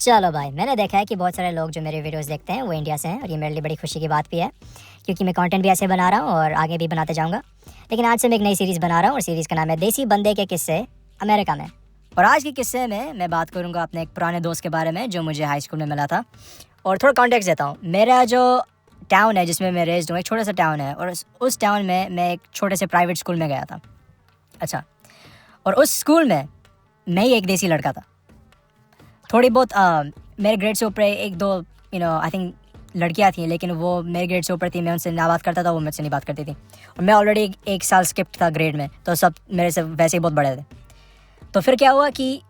चलो भाई, मैंने देखा है कि बहुत सारे लोग जो मेरे वीडियोस देखते हैं वो इंडिया से हैं, और ये मेरे लिए बड़ी खुशी की बात भी है, क्योंकि मैं कंटेंट भी ऐसे बना रहा हूँ और आगे भी बनाते जाऊँगा। लेकिन आज से मैं एक नई सीरीज़ बना रहा हूँ, और सीरीज़ का नाम है देसी बंदे के किस्से अमेरिका में। और आज के किस्से में मैं बात करूँगा अपने एक पुराने दोस्त के बारे में जो मुझे हाई स्कूल में मिला था। और थोड़ा कॉन्टेक्स्ट देता हूँ। मेरा जो टाउन है जिसमें मैं रेज्ड हूँ, एक छोटा सा टाउन है, और उस टाउन में मैं एक छोटे से प्राइवेट स्कूल में गया था। अच्छा, और उस स्कूल में मैं ही एक देसी लड़का था। थोड़ी बहुत मेरे ग्रेड से ऊपर एक दो आई थिंक लड़कियां थी, लेकिन वो मेरे ग्रेड से ऊपर थी। मैं उनसे ना बात करता था, वो मुझसे नहीं बात करती थी। और मैं ऑलरेडी एक साल स्किप्ड था ग्रेड में, तो सब मेरे से वैसे ही बहुत बड़े थे। तो फिर क्या हुआ कि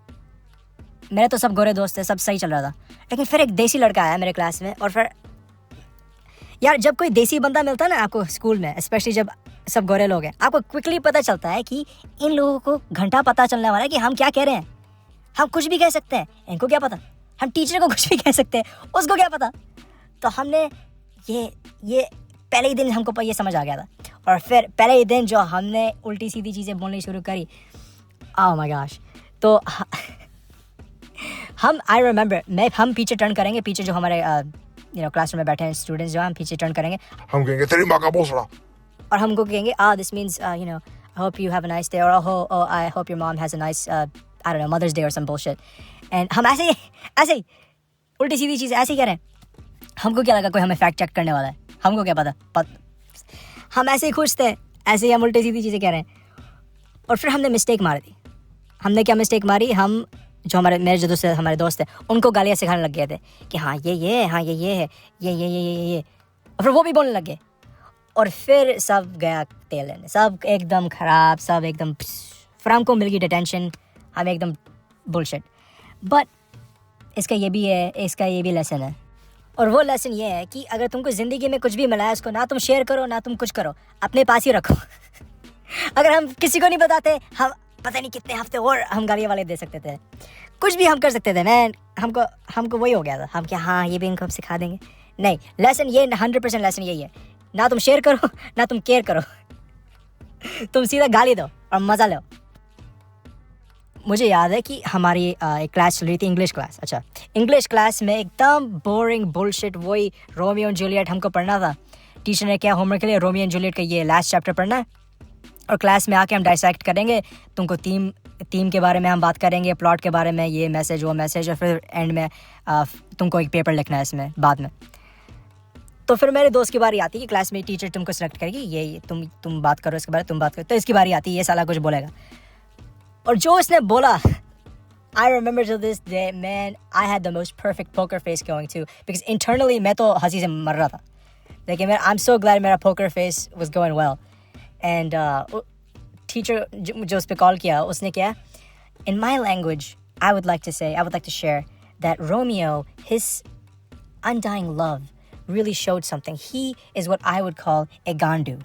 मेरे तो सब गोरे दोस्त थे, सब सही चल रहा था। लेकिन फिर एक देसी लड़का आया मेरे क्लास में। और फिर यार, जब कोई देसी बंदा मिलता है ना आपको स्कूल में, स्पेशली जब सब गोरे लोग हैं, आपको क्विकली पता चलता है कि इन लोगों को घंटा पता चलने वाला है कि हम क्या कह रहे हैं। हम कुछ भी कह सकते हैं, इनको क्या पता। हम टीचर को कुछ भी कह सकते हैं, उसको क्या पता। तो हमने ये पहले ही दिन हमको ये समझ आ गया था। और फिर पहले ही दिन जो हमने उल्टी सीधी चीज़ें बोलनी शुरू करी, ओह माय गॉश। तो आई रिमेंबर, हम पीछे टर्न करेंगे, पीछे जो हमारे क्लासरूम में बैठे हैं स्टूडेंट्स, जो हम पीछे टर्न करेंगे, हम कहेंगे तेरी माँ का भोसड़ा, और हमको कहेंगे this means I hope you have a nice day, और I hope your mom has a nice I don't know mother's day और सम बुलशिट। एंड हम ऐसे ही उल्टी सीधी चीज़ ऐसे ही कह रहे हैं। हमको क्या लगा कोई हमें फैक्ट चेक करने वाला है, हमको क्या पता। हम ऐसे ही खुश थे, ऐसे ही हम उल्टी सीधी चीज़ें कह रहे हैं। और फिर हमने मिस्टेक मार दी। हमने क्या मिस्टेक मारी, हम जो हमारे दोस्त थे उनको गालियाँ सिखाने लग गए थे कि हाँ ये हाँ ये है, ये। और फिर वो भी बोलने लग गए। और फिर सब गया तेल लेने, सब एकदम ख़राब, सब एकदम। फिर हमको मिल गई डिटेंशन, हम एकदम बुलशिट। बट इसका ये भी लेसन है। और वो लेसन ये है कि अगर तुमको ज़िंदगी में कुछ भी मिला है, उसको ना तुम शेयर करो, ना तुम कुछ करो, अपने पास ही रखो। अगर हम किसी को नहीं बताते, हम पता नहीं कितने हफ्ते और हम गालियाँ वाले दे सकते थे, कुछ भी हम कर सकते थे। मैन, हमको वही हो गया था। हम क्या हाँ ये भी इनको हम सिखा देंगे। नहीं, लेसन ये 100% लेसन यही है, ना तुम शेयर करो, ना तुम केयर करो। तुम सीधा गाली दो और मज़ा लो। मुझे याद है कि हमारी एक क्लास चल रही थी, इंग्लिश क्लास। अच्छा, इंग्लिश क्लास में एकदम बोरिंग बुलशिट, वही रोमियो एंड जूलियट हमको पढ़ना था। टीचर ने क्या होमवर्क के लिए, रोमियो एंड जूलियट का ये लास्ट चैप्टर पढ़ना है, और क्लास में आके हम डाइसेक्ट करेंगे। तुमको थीम के बारे में हम बात करेंगे, प्लॉट के बारे में, ये मैसेज वो मैसेज, और फिर एंड में तुमको एक पेपर लिखना है इसमें बाद में। तो फिर मेरे दोस्त की बारी आती है कि क्लास में टीचर तुमको सेलेक्ट करेगी, ये तुम बात करो इसके बारे में, तुम बात करो। तो इसकी बारी आती है, ये साला कुछ बोलेगा। और जो इसने बोला, I remember to this day, man, I had the most perfect poker face going too, because internally मैं तो हंसी से मर रहा था। लेकिन I'm so glad मेरा poker face was going well. And teacher जो उस पे कॉल किया, उसने क्या, in my language, I would like to share that Romeo, his undying love really showed something. He is what I would call a gandu.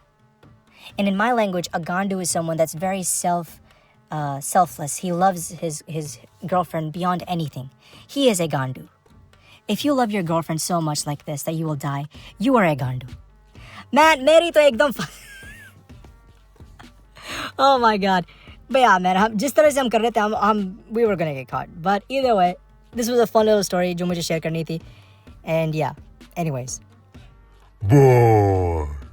And in my language, a gandu is someone that's very selfless. He loves his girlfriend beyond anything. He is a gandu. If you love your girlfriend so much like this that you will die, you are a gandu. Man, मेरी तो एकदम oh my god. But yeah, man, हम जिस तरह से हम कर रहे थे, हम we were gonna get caught. But either way, this was a fun little story जो मुझे शेयर करनी थी. And yeah, anyways. boy.